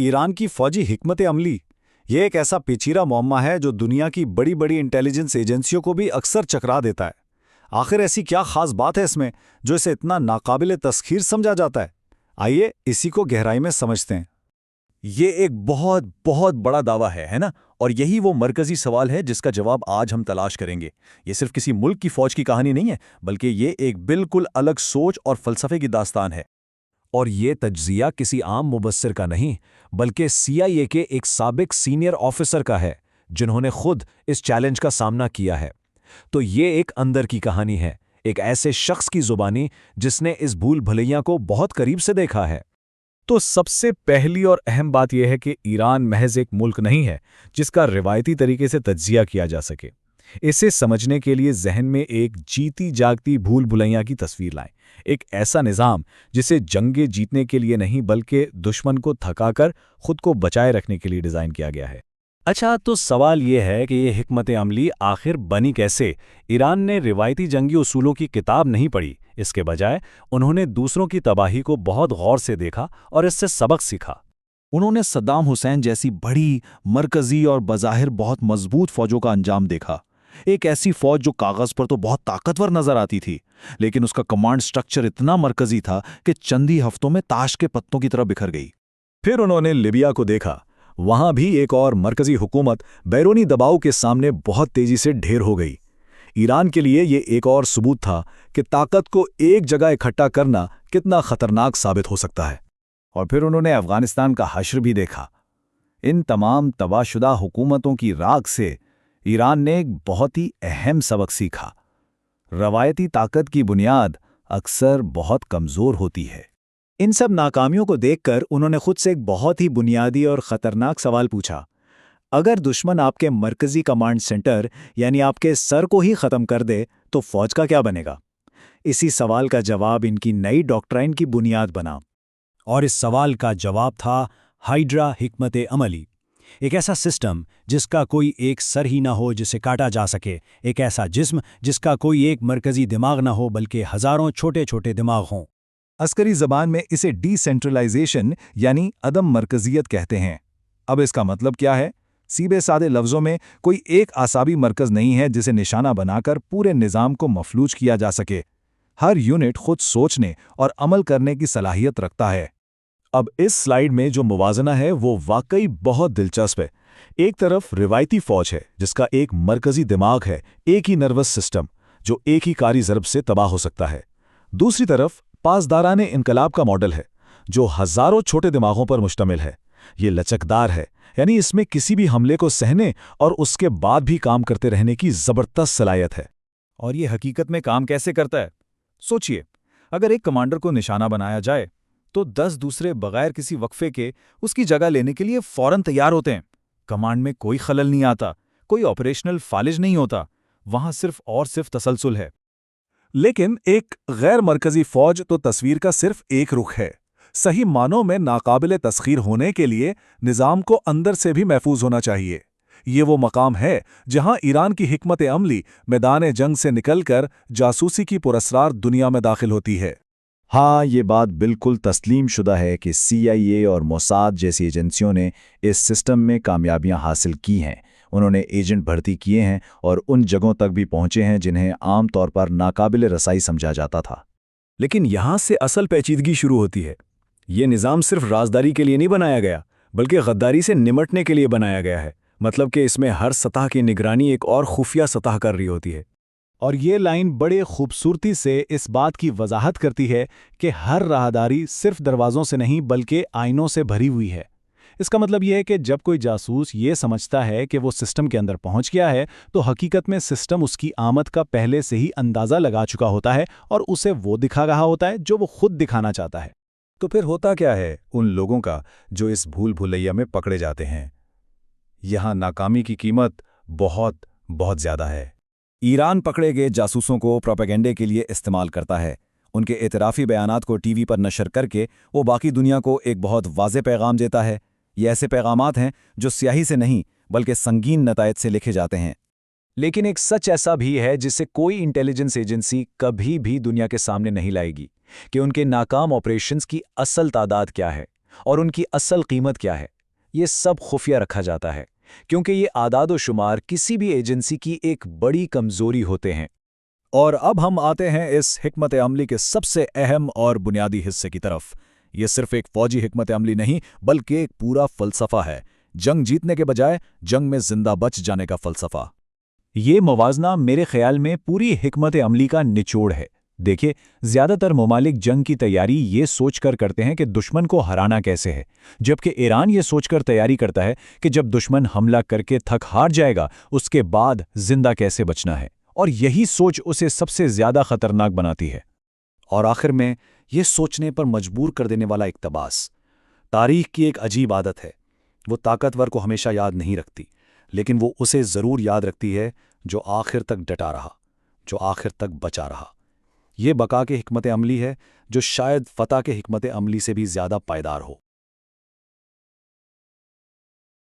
Iran की फौजी हिकमत अमली ये एक ऐसा पेचीदा मुअम्मा है जो दुनिया की बड़ी बड़ी इंटेलिजेंस एजेंसियों को भी अक्सर चकरा देता है। आखिर ऐसी क्या खास बात है इसमें जो इसे इतना नाकाबिले तस्खीर समझा जाता है? आइए इसी को गहराई में समझते हैं। ये एक बहुत बहुत बड़ा दावा है ना? और यही वो मरकजी सवाल है जिसका जवाब आज हम तलाश करेंगे। ये सिर्फ किसी मुल्क की फौज की कहानी नहीं है, बल्कि ये एक बिल्कुल अलग सोच और फलसफे की दास्तान है। और ये तज्जिया किसी आम मुबस्सिर का नहीं, बल्कि CIA के एक साबिक सीनियर ऑफिसर का है, जिन्होंने खुद इस चैलेंज का सामना किया है। तो ये एक अंदर की कहानी है, एक ऐसे शख्स की जुबानी जिसने इस भूल भलैया को बहुत करीब से देखा है। तो सबसे पहली और अहम बात यह है कि ईरान महज एक मुल्क नहीं है जिसका रिवायती तरीके से तज्जिया किया जा सके। इसे समझने के लिए जहन में एक जीती जागती भूल भुलैया की तस्वीर लाएं। एक ऐसा निज़ाम जिसे जंगें जीतने के लिए नहीं बल्कि दुश्मन को थकाकर खुद को बचाए रखने के लिए डिज़ाइन किया गया है। अच्छा, तो सवाल ये है कि ये हिकमत अमली आखिर बनी कैसे? ईरान ने रिवायती जंगी उसूलों की किताब नहीं पढ़ी, इसके बजाय उन्होंने दूसरों की तबाही को बहुत गौर से देखा और इससे सबक सीखा। उन्होंने सद्दाम हुसैन जैसी बड़ी, मरकजी और बज़ाहिर बहुत मजबूत फौजों का अंजाम देखा। एक ऐसी फौज जो कागज पर तो बहुत ताकतवर नजर आती थी, लेकिन उसका कमांड स्ट्रक्चर इतना मरकजी था कि चंद ही हफ्तों में ताश के पत्तों की तरह बिखर गई। फिर उन्होंने लिबिया को देखा। वहां भी एक और मरकजी हुकूमत बैरूनी दबाव के सामने बहुत तेजी से ढेर हो गई। ईरान के लिए ये एक और सबूत था कि ताकत को एक जगह इकट्ठा करना कितना खतरनाक साबित हो सकता है। और फिर उन्होंने अफगानिस्तान का हश्र भी देखा। इन तमाम तबाहशुदा हुकूमतों की राख से ईरान ने एक बहुत ही अहम सबक सीखा। रवायती ताकत की बुनियाद अक्सर बहुत कमज़ोर होती है। इन सब नाकामियों को देखकर उन्होंने खुद से एक बहुत ही बुनियादी और ख़तरनाक सवाल पूछा। अगर दुश्मन आपके मरकज़ी कमांड सेंटर यानी आपके सर को ही ख़त्म कर दे तो फ़ौज का क्या बनेगा? इसी सवाल का जवाब इनकी नई डॉक्ट्राइन की बुनियाद बना। और इस सवाल का जवाब था हाइड्रा हिकमत अमली, एक ऐसा सिस्टम जिसका कोई एक सर ही ना हो जिसे काटा जा सके, एक ऐसा जिस्म जिसका कोई एक मरकजी दिमाग ना हो बल्कि हजारों छोटे छोटे दिमाग हों। अस्करी ज़बान में इसे डिसेंट्रलाइजेशन यानी अदम मरकजियत कहते हैं। अब इसका मतलब क्या है? सीधे सादे लफ्ज़ों में, कोई एक आसाबी मरकज़ नहीं है जिसे निशाना बनाकर पूरे निज़ाम को मफलूज किया जा सके। हर यूनिट खुद सोचने और अमल करने की सलाहियत रखता है। अब इस स्लाइड में जो मुवाजना है वो वाकई बहुत दिलचस्प है। एक तरफ रिवायती फौज है जिसका एक मरकजी दिमाग है, एक ही नर्वस सिस्टम जो एक ही कारी ज़रब से तबाह हो सकता है। दूसरी तरफ पासदाराने इनकलाब का मॉडल है जो हजारों छोटे दिमागों पर मुश्तमिल है। ये लचकदार है, यानी इसमें किसी भी हमले को सहने और उसके बाद भी काम करते रहने की ज़बरदस्त सलाहियत है। और ये हकीकत में काम कैसे करता है? सोचिए, अगर एक कमांडर को निशाना बनाया जाए तो 10 दूसरे बगैर किसी वक्फे के उसकी जगह लेने के लिए फौरन तैयार होते हैं। कमांड में कोई खलल नहीं आता, कोई ऑपरेशनल फालिज नहीं होता, वहां सिर्फ तसलसल है। लेकिन एक गैर मरकजी फौज तो तस्वीर का सिर्फ एक रुख है। सही मानों में नाकाबिले तस्खीर होने के लिए निज़ाम को अंदर से भी महफूज होना चाहिए। ये वो मकाम है जहां ईरान की हिकमत अमली मैदान जंग से निकलकर जासूसी की पुरस्रार दुनिया में दाखिल होती है। हाँ, ये बात बिल्कुल तस्लीम शुदा है कि CIA और मोसाद जैसी एजेंसियों ने इस सिस्टम में कामयाबियां हासिल की हैं। उन्होंने एजेंट भर्ती किए हैं और उन जगहों तक भी पहुंचे हैं जिन्हें आम तौर पर नाकाबिले रसाई समझा जाता था। लेकिन यहाँ से असल पेचीदगी शुरू होती है। ये निज़ाम सिर्फ राजदारी के लिए नहीं बनाया गया, बल्कि गद्दारी से निमटने के लिए बनाया गया है। मतलब कि इसमें हर सतह की निगरानी एक और खुफिया सतह कर रही होती है। और ये लाइन बड़े खूबसूरती से इस बात की वजाहत करती है कि हर राहदारी सिर्फ दरवाज़ों से नहीं बल्कि आईनों से भरी हुई है। इसका मतलब यह है कि जब कोई जासूस ये समझता है कि वो सिस्टम के अंदर पहुंच गया है तो हकीकत में सिस्टम उसकी आमद का पहले से ही अंदाज़ा लगा चुका होता है और उसे वो दिखा रहा होता है जो वो खुद दिखाना चाहता है। तो फिर होता क्या है उन लोगों का जो इस भूल भुलैया में पकड़े जाते हैं? यहाँ नाकामी की कीमत बहुत बहुत ज़्यादा है। ईरान पकड़े गए जासूसों को प्रोपेगेंडे के लिए इस्तेमाल करता है। उनके एतराफ़ी बयानात को टीवी पर नशर करके वो बाकी दुनिया को एक बहुत वाज़ेह पैगाम देता है। ये ऐसे पैगामात हैं जो स्याही से नहीं बल्कि संगीन नतायज से लिखे जाते हैं। लेकिन एक सच ऐसा भी है जिसे कोई इंटेलिजेंस एजेंसी कभी भी दुनिया के सामने नहीं लाएगी कि उनके नाकाम ऑपरेशंस की असल तादाद क्या है। اور ان کی اصل قیمت کیا ہے، یہ سب خفیہ رکھا جاتا ہے، کیونکہ یہ اعداد و شمار کسی بھی ایجنسی کی ایک بڑی کمزوری ہوتے ہیں۔ اور اب ہم آتے ہیں اس حکمت عملی کے سب سے اہم اور بنیادی حصے کی طرف۔ یہ صرف ایک فوجی حکمت عملی نہیں بلکہ ایک پورا فلسفہ ہے، جنگ جیتنے کے بجائے جنگ میں زندہ بچ جانے کا فلسفہ۔ یہ موازنہ میرے خیال میں پوری حکمت عملی کا نچوڑ ہے۔ دیکھیں، زیادہ تر ممالک جنگ کی تیاری یہ سوچ کر کرتے ہیں کہ دشمن کو ہرانا کیسے ہے، جبکہ ایران یہ سوچ کر تیاری کرتا ہے کہ جب دشمن حملہ کر کے تھک ہار جائے گا اس کے بعد زندہ کیسے بچنا ہے، اور یہی سوچ اسے سب سے زیادہ خطرناک بناتی ہے۔ اور آخر میں یہ سوچنے پر مجبور کر دینے والا اقتباس۔ تاریخ کی ایک عجیب عادت ہے، وہ طاقتور کو ہمیشہ یاد نہیں رکھتی، لیکن وہ اسے ضرور یاد رکھتی ہے جو آخر تک ڈٹا رہا، جو آخر تک بچا رہا۔ یہ بقا کے حکمت عملی ہے جو شاید فتح کے حکمت عملی سے بھی زیادہ پائیدار ہو۔